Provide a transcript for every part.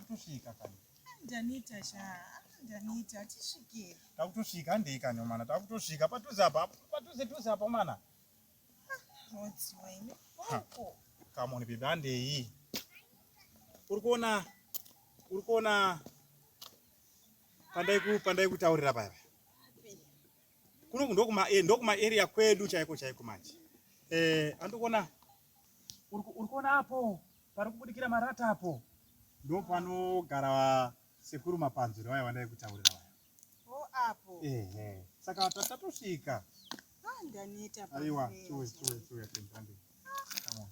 takutosvika kani. Ndanita sha. Ndanita tisvike. Takutosvika ndikani mana takutosvika padhuze apa padhuze apa mana. What's wine? Come on baby andei. Uri kuona pandai kutaurira paya. Kuno ndokuma area kwedu chaiko manje. Andikuona uri kuona apo pari kubudikira marata apo. Ndo panogara sekuru mapanziro vaya vandai kutaurira vaya. Oh apo. Saka tatosvika. Ndanita pa. Aiwa, chiwe tembande. Come on.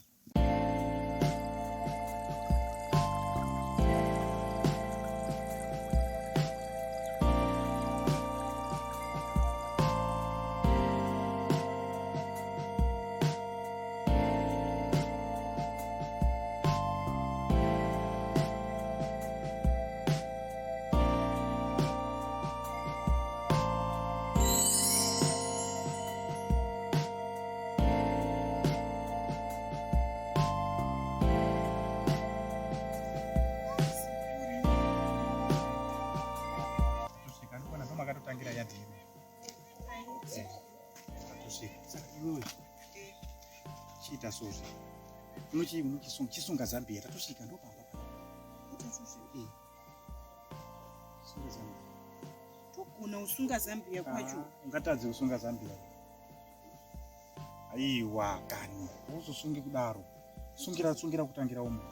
Tangira ya dini. Chita soza. Chisunga Zambia tatosvika ndo papa. Sunga Zambia. Togona usunga Zambia kwacho. Ungatadze usunga Zambia. Aiwa kani. Uzosungi kudaro. Sungira kutangira umwe.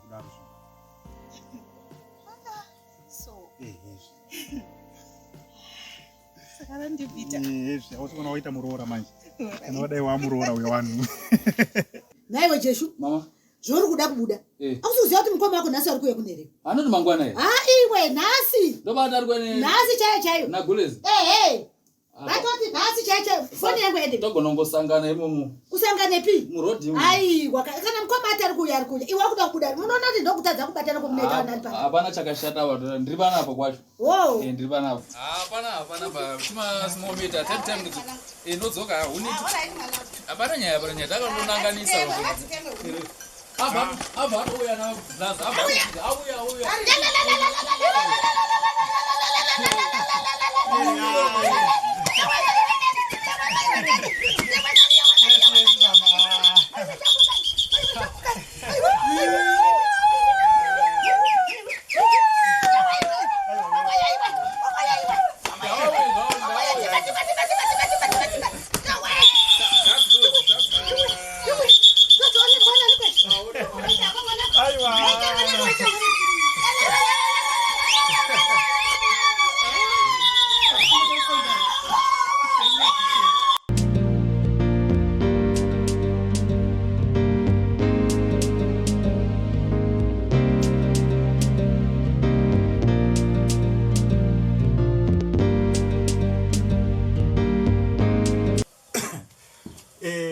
Kudaro. Sakala ndivita. Usikuona waita muroora manje. Kana wadai wa muroora we wanu. Naiwe Jeshu. Mama. Zvori kuda kubuda. Akuziziva kuti mukoma wako nhasi ari kuuya kunere. Anoti mangwana ere. Iwe nhasi. Ndobata ari kwene. Nhasi chaiyo. Na Gulezi. Vatoti nhasi chaiyo. Foni yangu ende. Togona ngosangana imomo. Kusangana pi? Murodi. Aiwa kana mukoma ari kuuya. Iwe wakuda kubuda. Munoona kuti ndokutadza kubatana kumuneta nani pa. Hapana chakashata watu. Ndiri pana apa kwacho. Wow. Ndiri pana apa. Hapana ba. Chima small meter time. Ndodzoka huni. Hapana nyaya takanonanganisa. Aba uya na blaza aba auya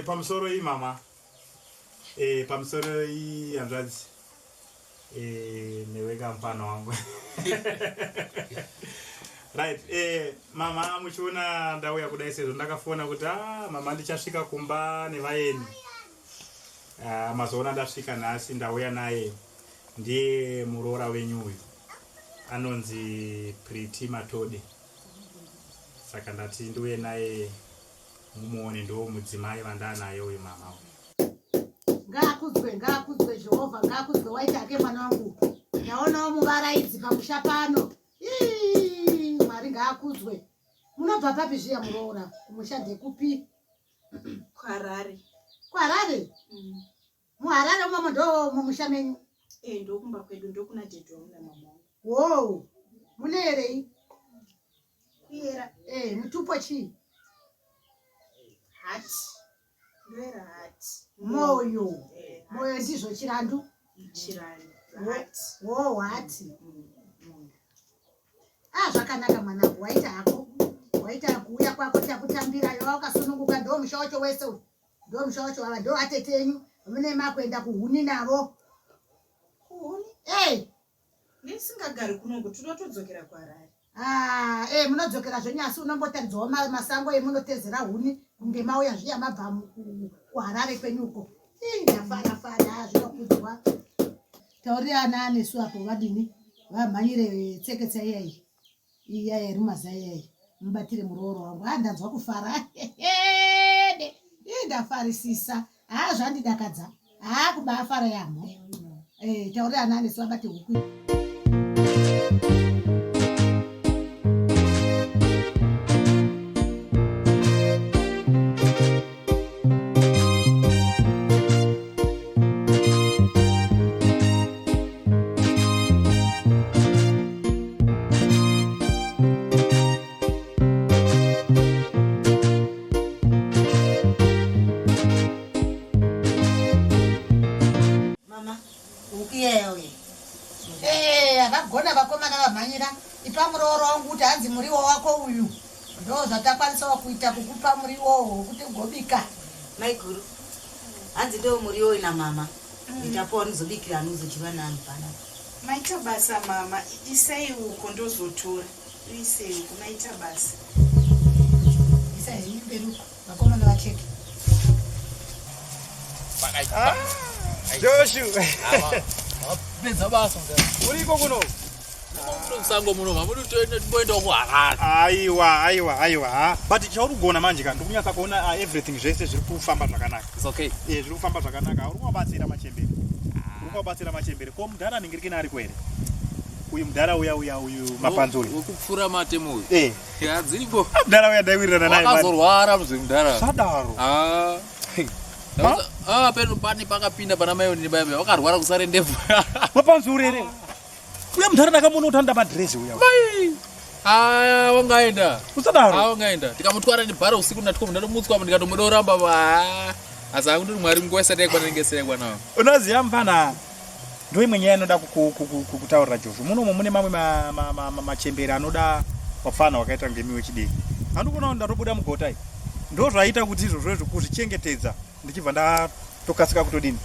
Pamsoro hii mama. Pamsoro hii anzazi. Niweka mfano wangu. Right. Mama muchiona ndau ya kudai sezo ndakafona kuti mama ndichasvika kumba nevaeni. Mazoona ndasvika nhasi ndauya naye. Ndiye muroora wenyu uyu. Anonzi Pretty Matode. Saka ndati ndiuye naye mumuone ndo mudzimai vandanayo uyu mama. Ngakudzwe Jehovha, ngakudzwe waita ake mwana wangu. Naona muvaraidzi pamusha pano. Mwari ngakudzwe. Munobva papi zviya muroora? Kumushande kupi? Kwarare. Muharare umamo ndo mumusha menyu? Ndokumba kwedu ndokuna teto muna mama. Wow. Munerei? Kuyera. Mutupo chi? Hati. Ndoera hati. Moyo. Moyo ndizvo chirandu? Chirandu. Hati. Wow, hati. Zvakanaka mwanangu, waita hako. Waita kuuya kwako takutambira yo wakasununguka ndo mushocho wese. Ndo mushocho ava ndo atetenyu. Mune makwenda kuhuni navo. Kuhuni? Ndisingagari kunongo tunotodzokera kwarari. Munodzokera zvonyasi unombotaridzwawo masango emunotezera huni kunge mauya zviya mabva kuharare kwenyuko. Ndafara zvinokudzwa. taurira ana anesu apo vadini vamhanyire tseketsa iyai iyai rumaza iyai mubatire murooro wangu ndanzwa kufara ndafarisisa zvandidakadza kubafara yamho taurira ana anesu vabate huku. Vakagona vakomana vamhanyira ipa murooro wangu kuti hanzi muriwo wako uyu ndo zvatakwanisawo kuita kukupa muriwo wokuti ugobika. Maiguru hanzi ndo muriwo ina mama itapowa nizobikira anozochiva nani pana Maita basa mama, isai uko ndozotora. Isai uko maita basa. Isai imberuko vakomana vacheke. Joshua. Benza basa Uriko kuno. Sango muno mamudu toenda kuharara. Aiwa. But chaurugona manje kandi kunyasa kuona everything zvese zviri kufamba zvakanaka. It's okay. Zviri kufamba zvakanaka. Uri kubatsira machembere. Ko mudhara ningirikina ari kwere. Uyu mudhara uyu mapanzuri. Ukupfura matemo uyu. Yadziripo. Mudhara uya ndaiwirirana naye. Wakazorwara mudhara. Sadaro. Peno pani pakapinda pana mai nibaba wakarwara kusare ndebvu. Mapanzuri ere. Uya mudhara ndakamunotanda madress uya. Mai. Wangaenda. Usadaro. Wangaenda. Tikamutwara ndibhara usiku ndatikomunda ndomutswa ndikatomudoramba asi akuti mwari ngoesa ndekwanengesera nawo. Unoziya mfana ndo imwe nyaya inoda kutaurira Joshua. Munomo mune mamwe machembere anoda wafana wakaita ngemiwe chidiki. Andikona ndatobuda mugota iyi. Ndo zvaita kuti izvozvo kuzvichengetedza ndichibva ndatokasika kutodini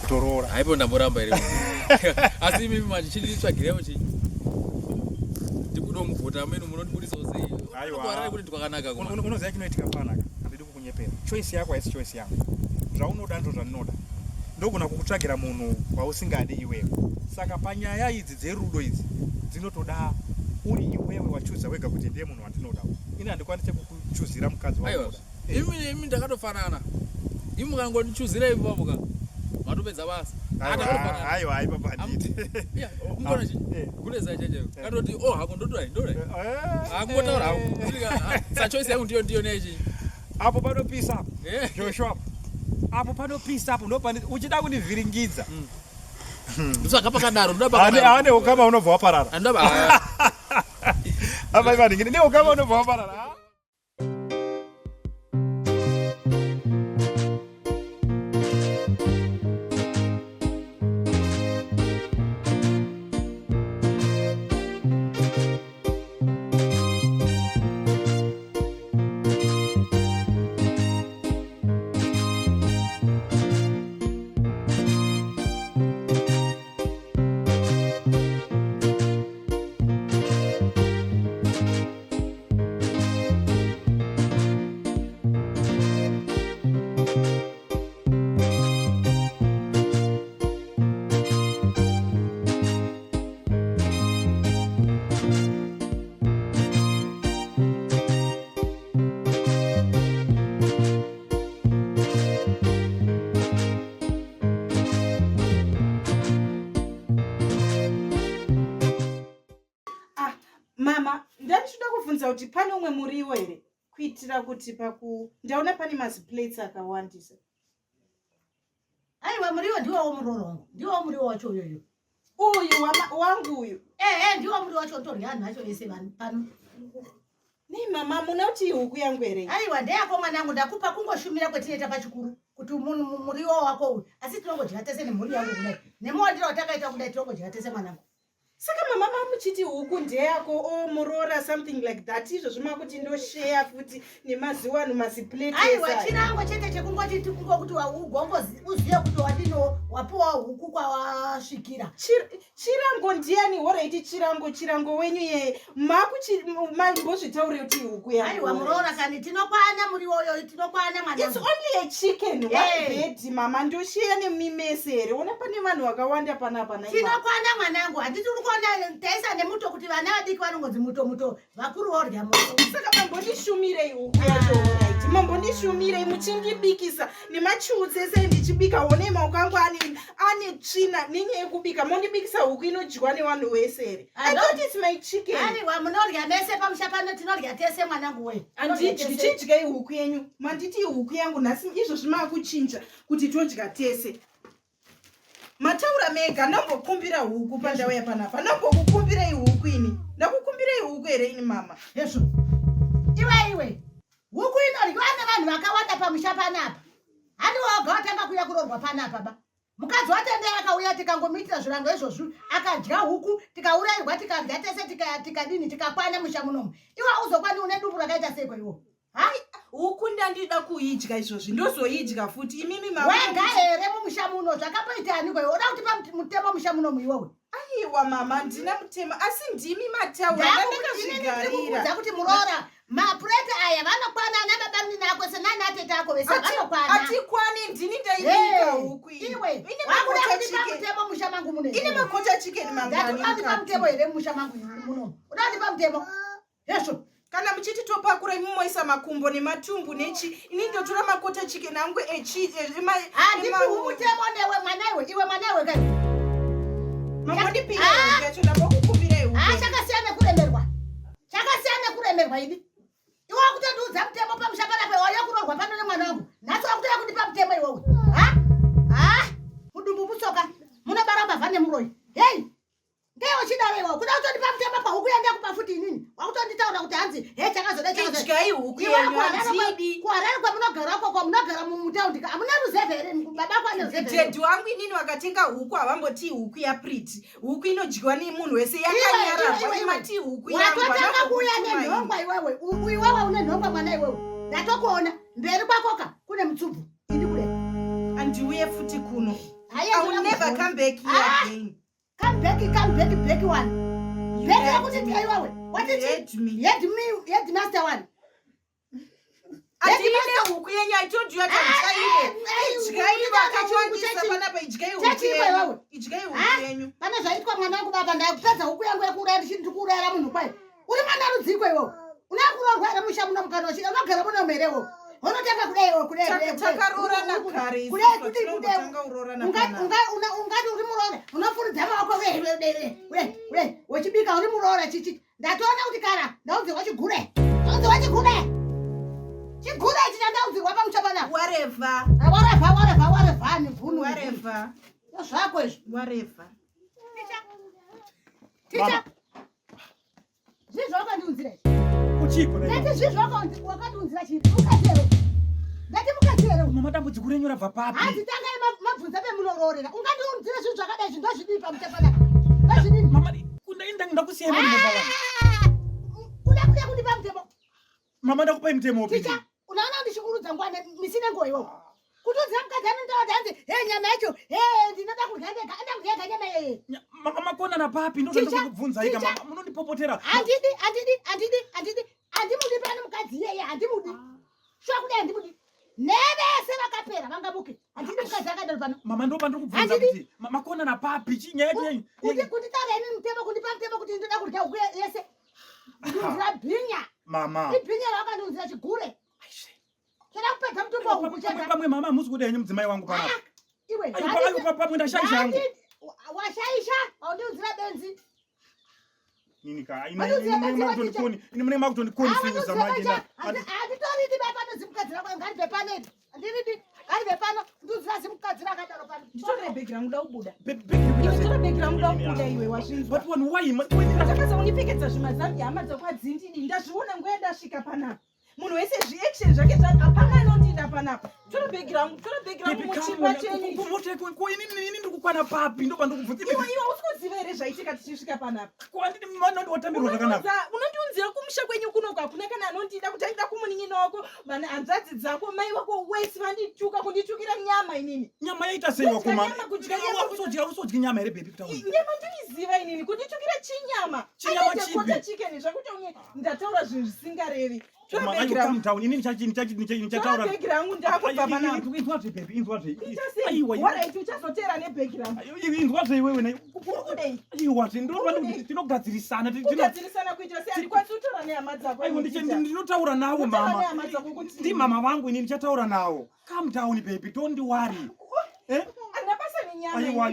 kutoroora. Haipo ndamboramba ere. Asi mimi manje chinditsvagirewo chi. Ndikudo mugota amene munotibudisa sei. Aiwa. Kuti ndikwakanaka kuma. Unoziya chinoitika panaka. Handidi kukunyepera. Choice yako haisi choice yangu. Zvaunoda ndo zvandinoda. Ndogona kukutsvagira munhu wausingadi iwewe. Saka panyaya idzi dzerudo idzi dzinotoda uri iwewe wachuza wega kuti ndiye munhu wandinoda. Ini handikwanise kukuchuzira mukadzi wako. Imi ndakatofanana. Imi mukangonichuzira ipo pamuka. Matopedza basa. Aiwa banditi. Ungona chi? Kuleza cheche. Katoti hako ndodai. Hakungotaura. Sa choice yangu ndiyo nechi. Apo panopisa apo. Joshua. Apo panopisa apo ndo uchida kunivhiringidza. Ndisakapa kadaro ndaba. Ane ukama unobva waparara. Ndaba. Apa ibani ngine ukama unobva waparara. Mama, ndachida kubvunza kuti pane umwe muriwo here kuitira kuti ndaona pane maziplates akawandisa. Aiwa muriwo ndiwo murooro wangu. Ndiwo muriwo wacho uyoyo. Uyu wangu uyu. Ndiwo muriwo wacho ntorya nacho yese vanhu pano. Nei mama munoti huku yangu here. Aiwa ndeyako mwanangu ndakupa kungoshumira kwetinoita pachikuru kuti muriwo wako uyu. Asi tinongodya tese nemhuri yangu kudai. Nemondiro watakaita kudai tinongodya tese mwanangu. Saka mama mamuchiti huku ndeyako omurora something like that izvozvo makuti ndoshare futi nemaziwano maziplate. Aiwa chirango chete chekungoti tikungokuti ugombo uziye kuti wadino wapuwa huku kwawasvikira. Chirango ndiani horaiti chirango wenyu ye mambozvitaure kuti huku yangu. Aiwa murora kani tinokwana muriwoyo tinokwana mwana. It's only a chicken. One bed mama ndoshare nemimesere. Ona pane vanhu vakawanda panapa na. Tinokwana mwanangu handiti urikuona taisa nemuto kuti vana vadiki vanongodzi muto vakuru vorya muto. Saka mambondishumirei huku yacho right. Mambondishumirei muchindibikisa nemachiutsi ese ndichibika one maoko angu ane tsvina nenyaya yekubika mondibikisa huku inodyiwa nevanhu vese. I thought it's my chicken. Aiwa munorya mese pamusha pano tinorya tese mwanangu we. Ndichidyai huku yenyu. Manditi huku yangu nhasi izvozvi makuchinja kuti todya tese. Mataura mega ndambokumbira huku pandauya panapa. Ndambokukumbirei huku ini. Ndakukumbirei huku here ini mama. Yesu. Iwe. Huku inoryiwa nevanhu vakawanda pamusha panapa. Hani woga watanga kuuya kurorwa panapa ba. Mukadzi watendera akauya tikangomitira zvirango izvozvo akadya huku tikaurayirwa tikadya tese tikadini tikakwana musha munomu. Iwe auzokwani une dubu rakaita seko iwo. Hai huku ndandida kuidya izvozvi ndozoidya futi imimi mama. Wega here mumusha muno zvakapoita aniko iwe oda kuti mutemo musha munomu iwowe. Aiwa mama ndina mutema asi ndimi mataura ndakazvigarira kuti murora mapureti aya vanokwana nababamni nako senani atete ako vese vanokwana. Atikwani ndini ndaibika huku iwe ine makota musha mangu muno. Ine makota chicken mangani. Ndatipa mutemo here musha mangu muno. Unatipa mutemo. Yesu. Kana muchiti topakura mimoisa makumbo nematumbu nechi ini ndotora makota chicken angu Andipi umutemo newe mwana iwe mwana iwe kani. Mama ndipire yacho ndabokukumbira huku. Chakasiyana kuremerwa ini. Iwe akutondiudza mutemo pamusha panapa wauya kurorwa pano nemwana wangu. Nhasi wakutoya kundipa mutemo iwowe. Mudumbu mutsoka munobara mbavha nemuroyi. Hei. Ngewe chidaro iwowe kuda kutondipa mutemo pahuku yandakupa futi inini. Wakutonditaura kuti hanzi chakazoda. Idyai huku yenyu hanzidi. Kuharare kwamunogara uko kwamunogara mumutaundi amuna ruzevhe here baba kwane ruzevhe. Dedhi wangu inini wakatenga huku havamboti huku yapriti. Huku inodyiwa nemunhu wese yakanyararwa imati huku yangu. Watotanga kuuya nenhongwa iwewe. Iwewe une nhongwa mwana iwewe. Ndatokuona mberi kwakoka kune mutsubu. Indi kule. Andiuye futi kuno. I will never come back here again. Come back one. Beka kuti iwewe. What did you hate master one? Adimine huku yenyu I told you that idyai vakawandisa panapa idyai huku yenyu. Idyai huku yenyu. Pana zvaitwa mwana wangu baba ndakupedza huku yangu yekurara ndichikurara munhu kwai. Uri mwana rudziko iwewe. Unakurorwa here musha muno mukano wachida unogara muno merewo. Unotanga kudai takarorana kare kudai ungati uri murora unofuridza maoko we wechibika uri murora chichi ndatoona kuti kana ndaunzirwa chigure chigure ichi chandaunzirwa pamusha panapa. Whatever ni vhunu whatever zvako izvi whatever ticha zvizvo wakandiunzira Uchipo na. ndati zvizvo wakandiunzira chii ukatero ndati mukatero Mama dambudziko renyu rabva papi? Handitanga mabvunza bemunororera ungandiunzira zvinhu zvakadai zvindozvidii pamusha panapa ndazvidini Mama kundaenda ndakusiyai muri mubaba. Kuda kundipa mutemo. Mama ndakupai mutemo upi? Ticha unaona ndichikurudza ngwane misine ngo iwo kutodzira mukadzi anondoda hanzi nyama yacho ndinoda kurya ndega andakudya nyama yeye. Mama makona na papi ndo ndakubvunza ika mama munondipopotera. Handimudi pano mukadzi yeye handimudi. Shwa kudai handimudi. Nevese vakapera vangamuke. Handidi mukadzi akadaro pano. Mama ndo pandokubvunza kuti makona na papi chinyaya yeyi. Kuti taureni mutemo kundipa mutemo kuti ndoda kurya huku yese. Ndinzira bhinya. Mama. Ibhinya rakandiunzira chigure. Kera kupedza mutombo huku chega. Pamwe mama musi kuti henyu mudzimai wangu panapa. Iwe pamwe ndashaisha hangu. Washaisha aundiunzira benzi. Nini ka ini mune makutondikoni fuza manje na. Anditoridi baba nozimukadzira kwa ngari paneti. Andiridi ari pano nduzira zimukadzira akadaro pano. Nditora background daubuda. Nditora background daubuda iwe wasvinzwa. But why? Ndakasa unipfekedza zvimadzambi hama dzokwadzindini ndazviona nguya ndasvika panapa. Munhu wese zviaction zvake apana anondinda panapa. Tora background muchipa chenyu. Ko inini ndikukwana papi ndo pandokubvunza. Iwe usikuziva here zvaitika tichisvika panapa. Kwanditi mama ndotambirwa zvakanaka. Unondiunzira kumusha kwenyu kunoku hakuna kana anondida kuti aida kumunin'ina wako vana hanzvadzi dzako mai vako wese vandichuka kundichukira nyama inini. Nyama yaita sei wakoma? Kudya nyama usodya nyama here baby kutaura. Nyama ndinoziva inini kundichukira chinyama. Chinyama chipi? Kota chicken zvakuti ndataura zvinhu zvisingarevi. Town inini chataura. Background ndakubva panapa. Inzwa zve baby, inzwa zve. Aiwa, waraiti uchazotera nebackground. Inzwa zve iwewe nayo. Kudei. Aiwa, tinogadzirisana. Kugadzirisana kuita sei andikwanisi kutora nehama dzako. Aiwa, ndinotaura nawo mama. Ndi mama vangu inini chataura nawo. Calm down baby, don't worry. Andabasa nenyama.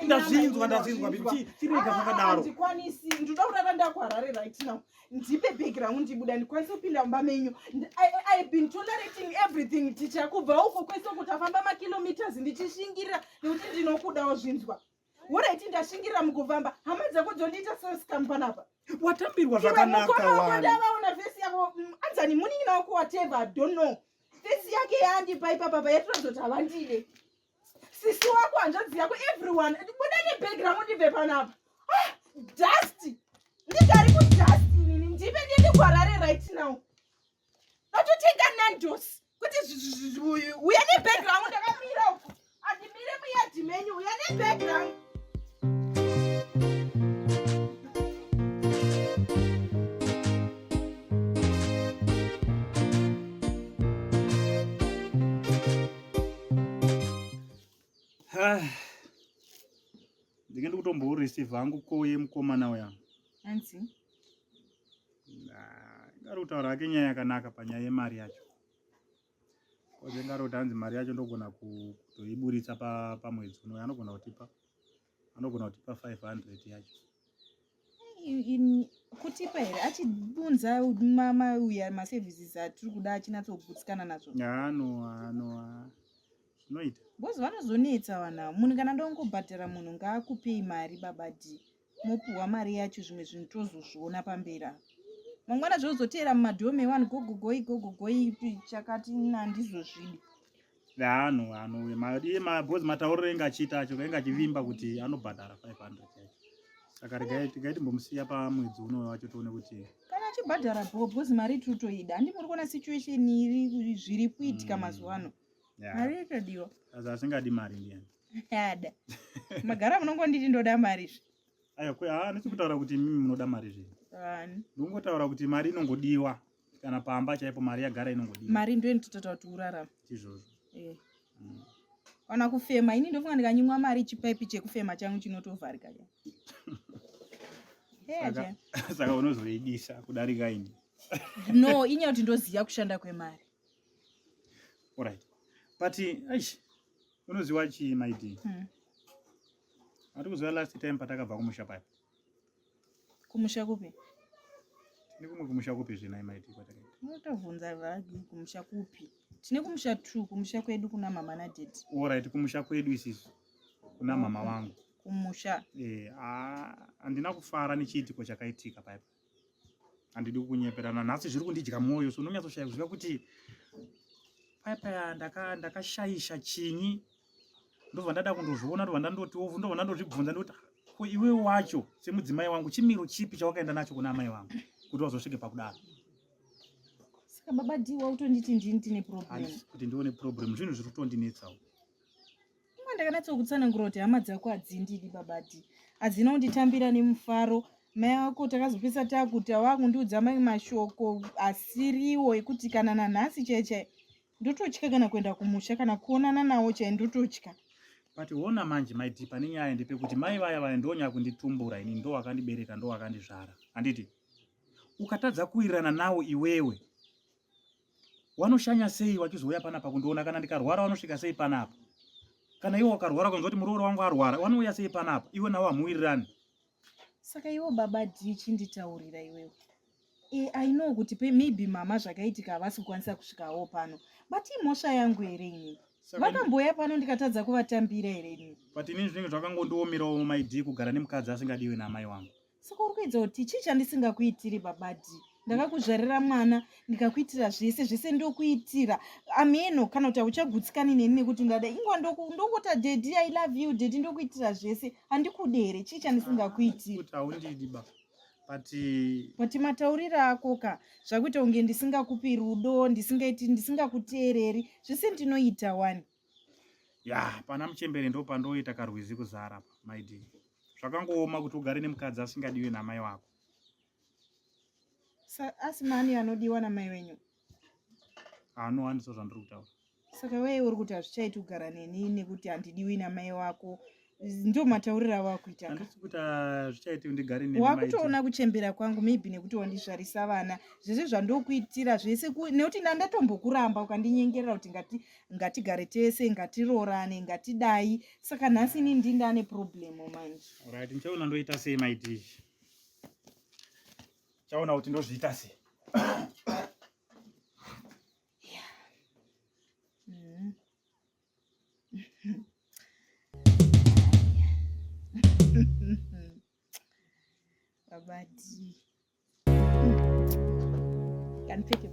Ndazvinzwa baby. Chirega zvakadaro. Andikwanisi. Ndoda kurara ndakwarare right now. Ndipe background ndibuda ndikwanisa kupinda mumba menyu. I've been tolerating everything teacher kubva uko kwese kuti afamba makilometers ndichishingira nekuti ndinokudawo zvinzwa. Waraiti ndashingirira mukufamba hama dzako dzondiita sescam panapa. Watambirwa zvakanaka wana. Ndavaona vesi yako anzani munin'ina wako whatever I don't know. Vesi yake yaandipa ipapa yatozoti havandide. Sisi wako hanzvadzi yako everyone. Buda nebackground ndibve panapa. Dust. Ndigari kudust inini ndipe ndiende kwarare right now. Natotenga nandos. Kuti uya nebackground ndakamira uko. Andimire muyadhi menyu uya nebackground. Ndingenda kutomboreceive hangu koye mukomana uya. Anzi. Ngari kutaura hake nyaya yakanaka panyaya yemari yacho. Koze ngari kuti hanzi mari yacho ndogona kutoiburitsa pamwedzi uno. Anogona kutipa 500 yacho. Kutipa here achibunza mama uya maservices atiri kuda achinatsobutsikana nazvo. Ano. Zvinoita. Bozi vanozonetsa vana. Munhu kana ndongobhadhara munhu ngaakupei mari babadi. Mopuwa mari yacho zvimwe zvinhu tozozviona pambera. Mangwana zvozotera mumadhome wani gogogoi chakati nandizozvidi. Ano mari mabhozi matauriro enga achiita acho kaenga achivimba kuti anobhadhara 500 yacho. Saka regai timbomusiya pamwedzi uno wacho toone kuti kana achibhadhara bhozi mari tutoida. Handi muri kuona situation iri zviri kuitika mazuva ano. Mari yatodiwa. Saka asingadi mari ndiyani. Yada. Magara munongonditi ndoda mari. Aiwa, nechikutaura kuti mimi munoda mari zvino. Ndongotaura kuti mari inongodiwa kana pamba chaipo mari yagara inongodiwa. Mari ndio inototaura kuti urarama. Chizvozvo. Kana kufema ini ndofunga ndikanyimwa mari chipaipi chekufema changu chinotovharika. Saka unozoidisa kudarika ini. No, inyaya kuti ndoziya kushanda kwemari. Alright. But unoziwa chi maiti? Atikuziva last time patakabva kumusha paipo. Kumusha kupi? Tine kumwe kumusha kupi zvina maiti kwatakaita? Unotobvunza vagi kumusha kupi? Tine kumusha 2 kumusha kwedu kuna mama na dad. Alright, kumusha kwedu isisu. Kuna mama wangu. Kumusha. Andina kufara nechiitiko chakaitika paipo. Andidi kunyeperana nhasi zviri kundidya mwoyo, so unonyatsoshaya kuziva kuti paipa ndakashaisha chinyi. Ndobva ndada kundozviona, ndobva ndandoti ovu, ndobva ndandozvibvunza ndoti ko iwe wacho semudzimai wangu chimiro chipi chawakaenda nacho kuna amai wangu kuti wazosvike pakudaro. Saka baba diwa utonditi ndini tine problem. Kuti ndione problem zvinhu zviri kutondinetsawo. Mwa ndakanatsa kutsanangura kuti hama dzako adzindidi babadi. Adzina kunditambira nemufaro. Mai wako takazopesa takuti wakundiudza mai mashoko asiriwo ekuti kana nanhasi cheche ndototya kana kuenda kumusha kana kuonana nawo chai ndototya. But wona manje maiti pane nyaya ndipe kuti mai vaya ndonya kunditumbura ini ndo wakandibereka ndo wakandizvara. Anditi ukatadza kuwirirana nawo iwewe wanoshanya sei wachizouya panapa kundiona kana ndikarwara wanosvika sei panapa? Kana iwe wakarwara kunzoti murooro wangu arwara wanouya sei panapa? Iwe nawo hamuwirirani. Saka iwo baba chinditaurira iwewe. I know kuti maybe mama zvakaitika havasi kukwanisa kusvikawo pano. But imhosva yangu here ini. Vakamboya pano ndikatadza kuvatambira here ini. But inini zvinenge zvakangondiomerawo maidhi kugara nemukadzi asingadiwe namai wangu. Saka uri kuedza kuti chii chandisingakuitiri babadi? ndakakuzvarira mwana ndikakuitira zvese ndokuitira ameno kana kuti hauchagutsikani neni nekuti ndada ingwa ndokota dedi I love you dedi ndokuitira zvese handikudere chii chandisingakuitira kuti haundidi ba pati mataurira akoka zvakuita unge ndisingakupi rudo ndisingakuteereri zvese ndinoita wani ya pana muchembere ndo pandoita karwizi kuzara pa my dear zvakangooma kuti ugare nemukadzi asingadiwe namai wako asi mani anodiwa namai wenyu handiso zvandiri kutaura saka weye uri kuti hazvichaiti kugara neni nekuti handidiwi namai wako ndo mataurira wakuita handisi kuti hazvichaiti ndigare neni wakutoona kuchembera kwangu maybe nekuti wandizvarisa vana zvese zvandokuitira zvese nekuti ndandatombokuramba ukandinyengerera kuti ngatigare tese ngatiroorane ngatidai saka nhasi ini ndindane problemu manje right ndichaona ndoita sei my dear chaona kuti ndozviita sei Babadi. Can pick it.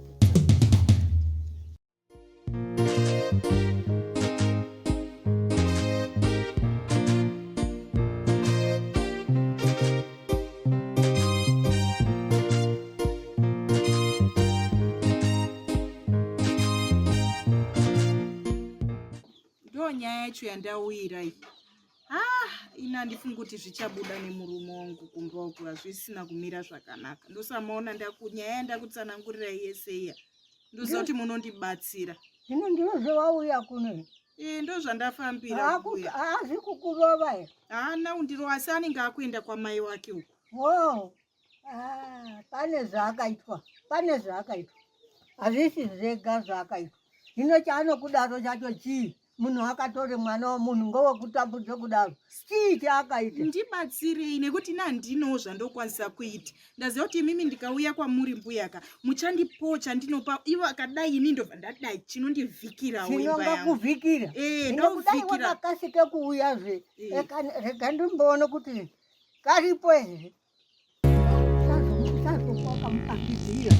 Ndo nyaya yacho yandawira iyi. Ina ndifunga kuti zvichabuda nemurume wangu kumba uku hazvisina kumira zvakanaka ndosamaona nyaya ndakutsanangurira yese iya ndoziva kuti munondibatsira hino ndiwo zvawauya kuno ndo zvandafambira haazi kukurova here haana undiro asi anenge akuenda kwamai wake uku pane zvaakaitwa hazvisi zvega zvaakaitwa hino chaanokudaro chacho chii munhu akatore mwana womunhu ngowekutambudze kudaro chii chaakaita ndibatsirei nekuti nandinowo zvandokwanisa kuita ndaziva kuti imimi ndikauya kwamuri mbuyaka muchandipocha ndinopa ivo akadai ini ndobva ndadai chinondivhikirawo imba yangu chinongakuvhikira ndokudai wakakasike kuuyazve rega ndimboone kuti karipo here usazokwaka mupangidzira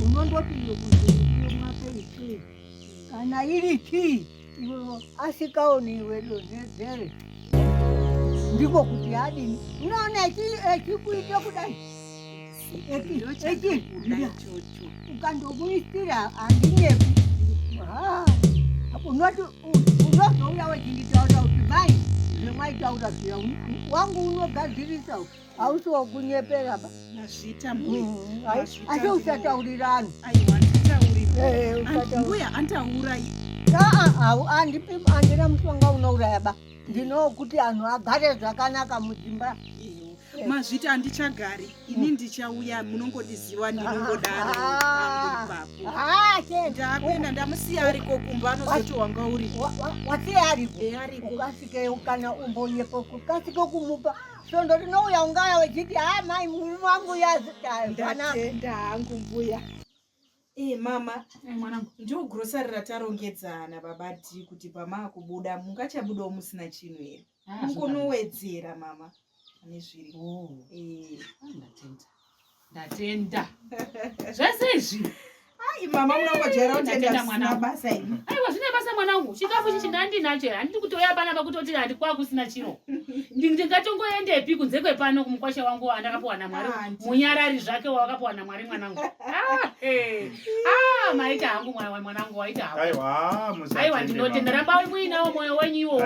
unondoti ndokuziiyo mapeichii kana iri chii iwe asikaoni iwe dozedzere ndiko kuti adini unaona echikuite kudai ukandomuitira handinyepi unozouya wechinditaura kuti mai zvemwaitaura zviya wangu unogadzirisa hausi wokunyepera ba nazvita asi usataurirana mbuya andaurai handina mushonga unouraya ba ndinokuti anhu agare zvakanaka mudzimba mazviti handichagari ini ndichauya munongodiziva ndinongodaro ndakuenda ndamusiya ariko kumba anozoti wanga uri wasiya ariko ukasike kana umbonyepo kukasike kumupa svondo rinouya ungaya wechiti mai murume wangu yazitanda hangu mbuya mama mwanangu ndio grosari ratarongedzana babati kuti pamakubuda mungachabudawo musina chinhu here mukonowedzera mama nezviri ndatenda zvese izvi mama munongojaira kutenda mwana basa imi aiwa zvine basa mwanangu chikafu chichi ndandinacho handiti kutoya pana pakutoti handikwa kusina chiro ndingatongoendepi kunze kwepano kumukwasha wangu andakapuwa namwari munyarari zvake wakapuwa namwari mwanangu maita hangu mwanangu waita hangu aiwa ndinotenda rambawi muinawo mwoyo wenyu iwowo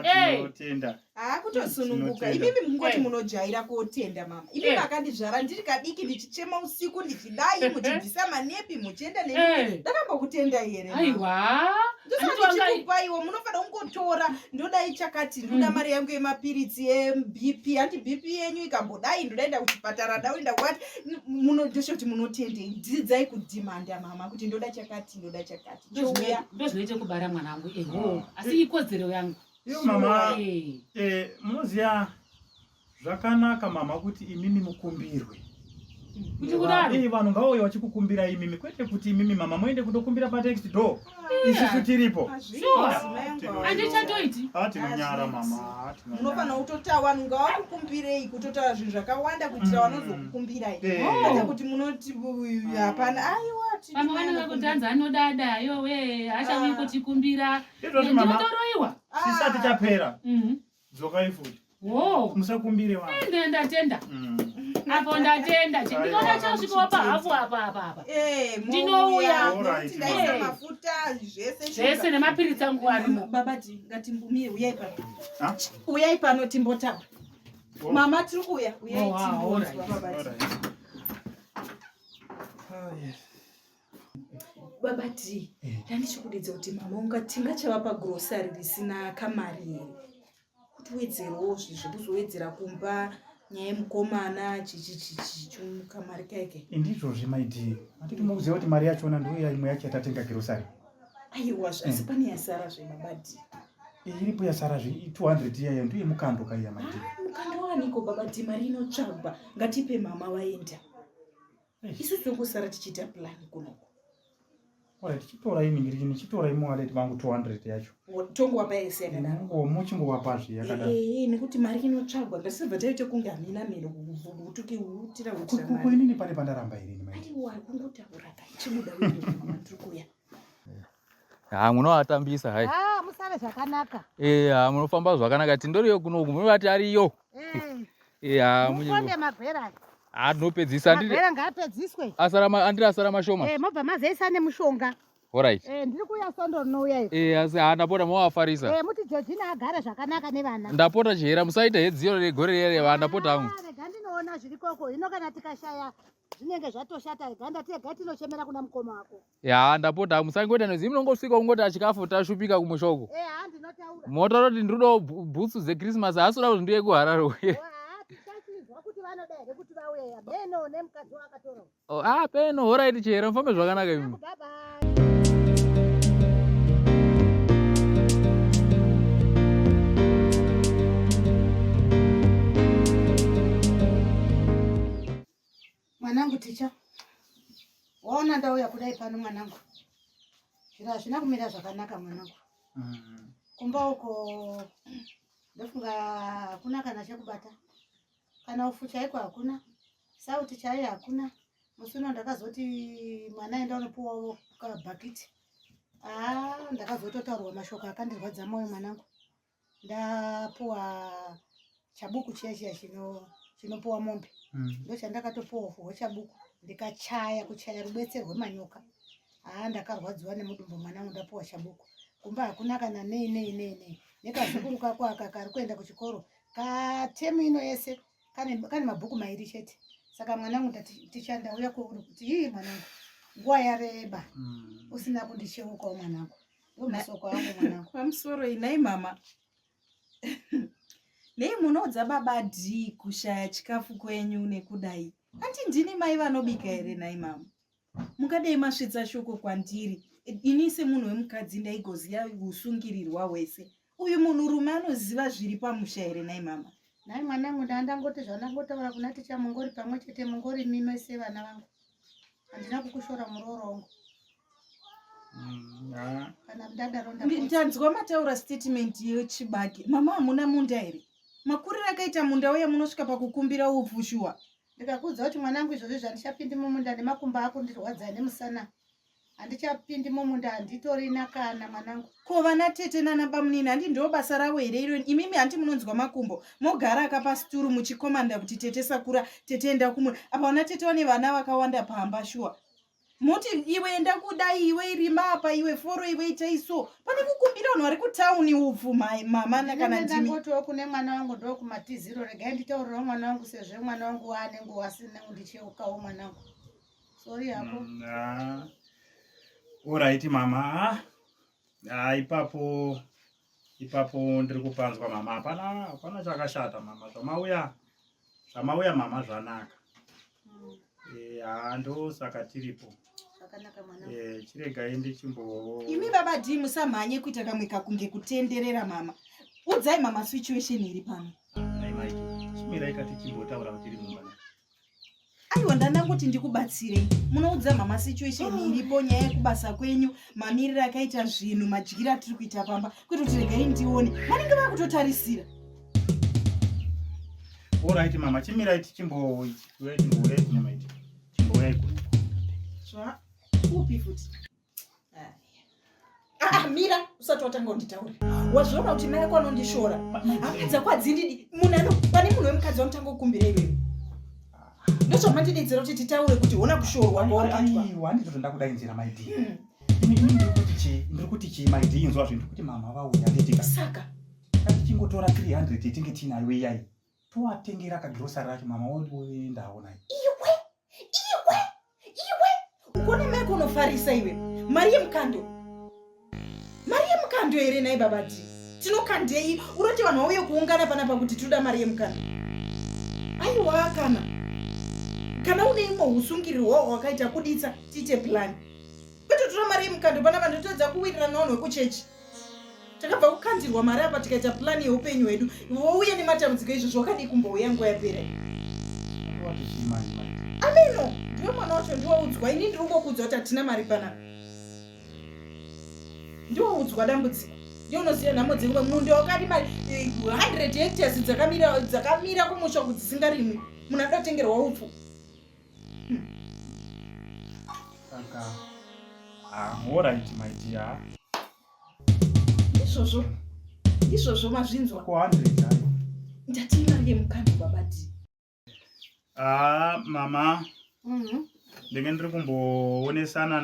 tinotenda kutosununguka imimi mungoti munojaira kotenda mama imimi akandizvara ndiri kadiki ndichichema usiku ndichidai muchibvisa manepi muchienda nemi ndakambokutenda here aiwa ndosatichikupaiwo munofanira kungotora ndodai chakati ndoda mari yangu yemapiritsi ebp handi bp yenyu ikambodai ndodaenda kuchipatara daenda kwati ndosoti munotendei dzidzai kudhimanda mama kuti ndoda chakati chouya ndozvinoite kubara mwanangu asi ikodzero yangu mama munoziya zvakanaka mama kuti imimi mukumbirwe Kuti kudaro. Vanhu ngauye vachikukumbira imimi kwete kuti imimi mama muende kundokumbira patext door. Isusu tiripo. Andichatoiti. Tinonyara mama. Unofana kutotaura vanhu ngavakukumbirei kutotaura zvinhu zvakawanda kuitira vanozokukumbirai. Kwete kuti munoti hapana aiwa Mama vanenge kutanza anodada yowe achawi kuchikumbira. Ndinotoroiwa. Sisati chapera. Dzokai futi. Musakumbire vanhu. Ndatenda. Apo ndatenda. Ndinoda chasvika pa hafu apa. Ndinouya. Ndaisa mafuta zvese nemapiritsi angu arimo. Babati ngatimbumire uyai pano. Uyai pano timbotaura. Mama tiri kuuya. Uyai timbonzwa babati. Babati, ndanichikudedza kuti mama ungatinga chavapa grocery risina kamari here. Kuti wedzerewo zvekuzowedzera kumba nyaya yemukomana kamari keke. Indizvozve maidhi. Handiti mukuziva kuti mari yachona ndiyo imwe yacho yatatenga grocery. Aiwa, asi pane yasara zvebabati. Iripo yasara 200 iyayo ndiyo mukando kaiya maidhi. Mukando waniko babati, mari inotsvagwa. Ngatipe mama waenda. Isu tongosara tichiita plan kunoko. Tichitora iningiriki nichitora imwaleti vangu 200 yacho. Tongowapa ese yakadaro. Muchingowapazve yakadaro. Nekuti mari inotsvagwa ngasibva taita kunge hamina mero kuvutuki utira utira mari. Kuinini pane pandaramba irini mai. Aiwa kungotaura kai chibuda wewe mama tiri kuya. Munovatambisa hai. Musare zvakanaka. Munofamba zvakanaka tindoriyo kunoku munovati ariyo. Mukonde magwera. Ndinopedzisa ndiri. Magwera ngaapedziswe. Andiri asara mashoma. Mobva mazoisa nemushonga. Alright. Ndiri kuya sondo rinouya iyo. Asi ndapota muvafarisa. Muti Georgina agara zvakanaka nevana. Ndapota chihera musaita hedziyo regore rere ndapota hangu. Rega ndinoona zvirikoko hino kana tikashaya zvinenge zvatoshata ganda tega tinochemera kuna mukoma wako. Ndapota musangoita nezvi munongosvika ungoti chikafu tashupika kumushoko. Ndinotaura. Motaura kuti ndiroda bhutsu dzeChristmas asoda kuti ndiye kuHarare uye. Kuti vanoda here kuti vauya beno nemukadzi wakatora. Peno alright chihera mufambe zvakanaka imi. Bye bye. Mwanangu ticha. Waona ndauya kudai pano mwanangu. Zviro hazvina kumira zvakanaka mwanangu. Kumba uko ndofunga hakuna kana chekubata. Kana ufu chaiko hakuna. Sauti chaiyo hakuna. Musuno ndakazoti mwana enda unopuwa kabhakiti. Ndakazototaurwa mashoko akandirwadza moyo mwanangu. Ndapuwa chabuku chiya chinopuwa mombe. Ndo chandakatopuwa ufu chabuku. Ndikachaya kuchaya rubetsero rwemanyoka. Ndakarwadziwa nemudumbu mwanangu ndapuwa chabuku. Kumba hakuna kana nei. Nekazukuru kako aka kari kuenda kuchikoro. Katemu ino yese kane mabhuku mairi chete. Saka mwanangu tichanda uya kuti mwanangu nguwa yareba usina kundicheukawo mwanangu. Ndomasoko angu mwanangu. Pamusoro inai mama. Nei munodza babadhi kushaya chikafu kwenyu nekudai. Anti ndini mai vanobika here nai mama. Mungadei masvitsa shoko kwandiri. Inise munhu wemukadzi ndaigoziva usungirirwa wese. Uyu munhurume anoziva zviri pamusha here nai mama. Nai mwanangu ndandangoti zvandangotaura kuna ticha mungori pamwe chete mungori mime sevana vangu. Handina kukushora murooro wangu. Kana mdadaro ndanzwa mataura statement yechibage. Mama hamuna munda here? Makuriro akaita munda uye munosvika pakukumbira upfu shuwa. Ndikakudza kuti mwanangu izvozvo zvandichapindi mumunda nemakumba ako ndirwadza nemusana. Handichapindi mumunda handitorina kana mwanangu. Ko vana tete nana bamunini handi ndo basa ravo here iro? Imimi handi munonzwa makumbo. Mogara akapasituru muchikomanda kuti tete sakura tete enda kumwe. Apa vana tete vane vana vakawanda pamba shuwa. Moti iwe enda kudai iwe irima apa iwe foro iwe ita iso. Pane kukumbira vanhu vari kutauni upfu mama kana ndimi. Ndangotiwo kune mwana wangu ndo kumatiziro rega nditaurirawo mwana wangu sezvo mwana wangu waane nguva asina kundicheukawo mwanangu. Sorry yako. Alright mama. Ipapo ndiri kupanzwa mama. Hapana chakashata mama. Zvamauya mama zvanaka. Ndo saka tiripo. Zvakanaka mwanangu. Chirega ende chimbo. Imi baba D musamhanye kuita kamwe kakunge kutenderera mama. Udzai mama situation iri pano. Mai chimira ikati chimbotaura kuti iri mumba. Aiwa ndanangoti ndikubatsirei. Munoudza mama situation iripo nyaya yekubasa kwenyu, mamiriro akaita zvinhu, madyira tiri kuita pamba. Kuti regai ndione. Vanenge vakutotarisira. Alright mama, chimirai tichimbouyai nyama iti. Chimbouyai kuno. Zva upi futi. Mira usati watanga kunditaura. Wazviona kuti mai yako anondishora. Apedza kwadzindidi. Pane munhu wemukadzi wanotanga kukumbira iwewe. Ndozvamandidedzera kuti titaure kuti hona kushorwa kwaungatwa. Aiwa, handitoda kudainzira maidi. Ndiri kuti chi maidi inzwa zvinhu kuti mama vauya nditika. Saka tichingotora 300 tinge tinayo iyai. Toatengera kagrocery racho mama woendawo naye. Iwe. Ukone mai yako unofarisa iwe. Mari yemukando here nai babati. Tinokandei uroti vanhu vauye kuungana panapa kuti toda mari yemukando. Aiwa kana une imwe usungiriro hwakaita kuditsa tiite plan. Kwete tora mari yemukando panapa ndotodza kuwirira navanhu vekuchechi. Takabva kukandirwa mari apa tikaita plan yeupenyu hwedu. Wouye nematambudziko izvozvo wakadii kumbouya nguva yapera. Ameno, ndiwe mwana wacho ndiwaudzwa. Ini ndiri kungokuudza kuti hatina mari panapa. Ndiwaudzwa dambudziko. Ndiye unoziva nhamo dzekuva mundo wakati 100 hectares dzakamira kumusha kuti dzisingarimwi. Munhu anoda kutengerwa upfu. Saka alright my dear. Izvozvo mazvinzwa. Ko 100 hayo. Ndati mari yemukando babati. Mama. Ndenge ndiri kumboonesana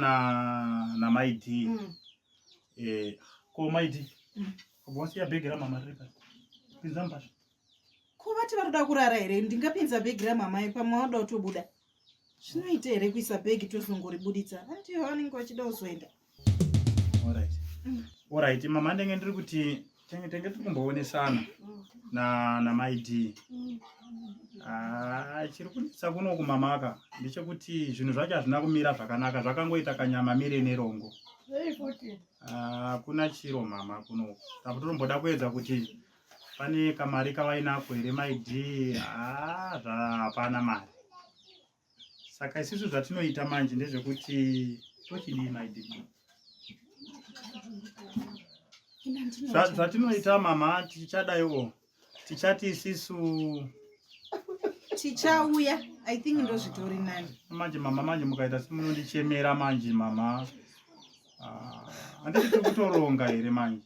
na maidi. Ko maidi. Kubosiya bhegi ramama riri pasi. Pinza mbasha. Ko vati varoda kurara here? Ndingapinza bhegi ramama pamwe wada kutobuda. Zvinoita here kuisa bhegi tozongoribuditsa? Handiyo vanenge vachida kuzoenda. Alright mama, ndenge ndiri kuti tenge tiri kumboonesana na maidi. Chiri kunetsa kuno kumamaka ndechekuti zvinhu zvacho hazvina kumira zvakanaka, zvakangoita kanyama mire nerongo. Kuna chiro mama kuno. Takutomboda kuedza kuti pane kamari kavainako here maidi. Hapana mari. Saka isusu zvatinoita manje ndezvekuti tochidii maidi. Zvatinoita mama tichadaiwo. Tichati isisu tichauya. I think ndozvitori nani. Manje mama, manje mukaita semunondichemera manje mama. Handiti tikutoronga here manje.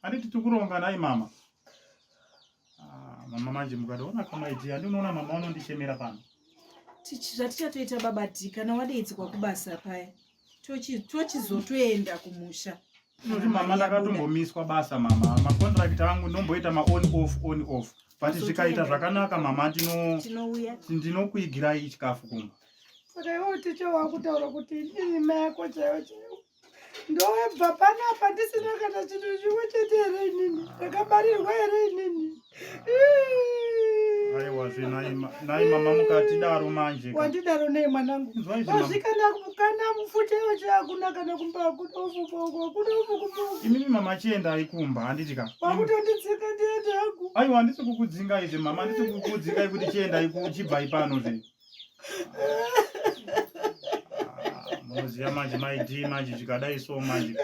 Handiti tikuronga nai mama. Mama manje mukadaona kama iti handinoona mama unondichemera pano. Zvatichatoita babati kana wadeidzwa kubasa paya. Tochizotoenda kumusha. Noti mama ndakatombomiswa basa mama. Makontrakt angu ndomboita on off. But zvikaita zvakanaka mama ndinokuigirai chikafu kumba. Saka iwe ticho wakutaura kuti ndini mai yako chaiwo. Ndowebva panapa ndisina kana chinhu chimwe chete here inini. Ndakabarirwa here inini. Aiwa nai mama mukatidaro manje. Wandidaro nei mwanangu? Wazvikana kana mufutewo chakuna kana kumba kudofu poko kudofu kudofu. Imimi mama chienda ikumba handitika. Wakutonditsika ndiende hangu. Aiwa handisi kukudzinga izvi mama, handisi kukudzinga kuti chienda ikuchibva ipano zve. Munoziva manje maidi manje zvikadai so manje.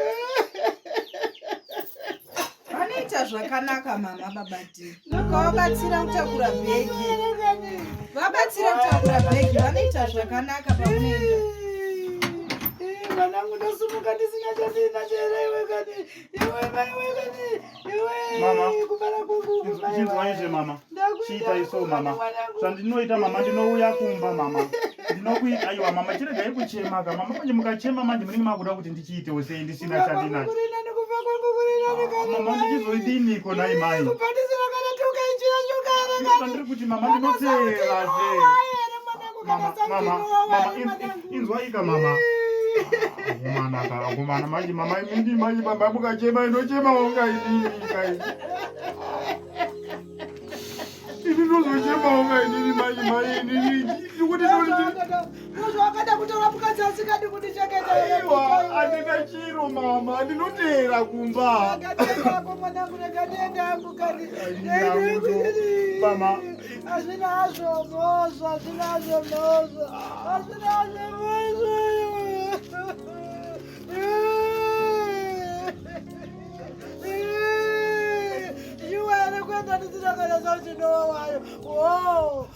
Vanoita zvakanaka mama babati. Vakabatsira kutakura bhegi. Vabatsira kutakura bhegi vanoita zvakanaka pamunoenda. Mwanangu ndosumuka ndisina chandinacho here iwe kani. Iwe kani. Mama. Kubara kungu. Chinzwa izve mama. Chiita iso mama. Zvandinoita mama ndinouya kumba mama. Ndinokuita aiwa mama chiregai kuchemaka mama, manje mukachema manje munenge makuda kuti ndichiitewo sei ndisina chandinacho. Mama ndichizoidini kona imai. Kupandisira kana tukainjira shuka here. Ndiri kuti mama ndinotera zve. Mama inzwa ika mama. Kumana manje mama imindi manje baba mukachema inochema ungaidini kai. Ini ndozochema ungaidini manje mai ini. Kuti wakada kutora mukadzasi kadi kuti chaketa. Aiwa andina chiro mama, ndinotera kumba. Akatenda kwa mwanangu nakatenda hangu kadi. Mama Hazinazo mozo, hazinazo mozo, hazinazo mozo. You are the one that is not going to know why. Whoa,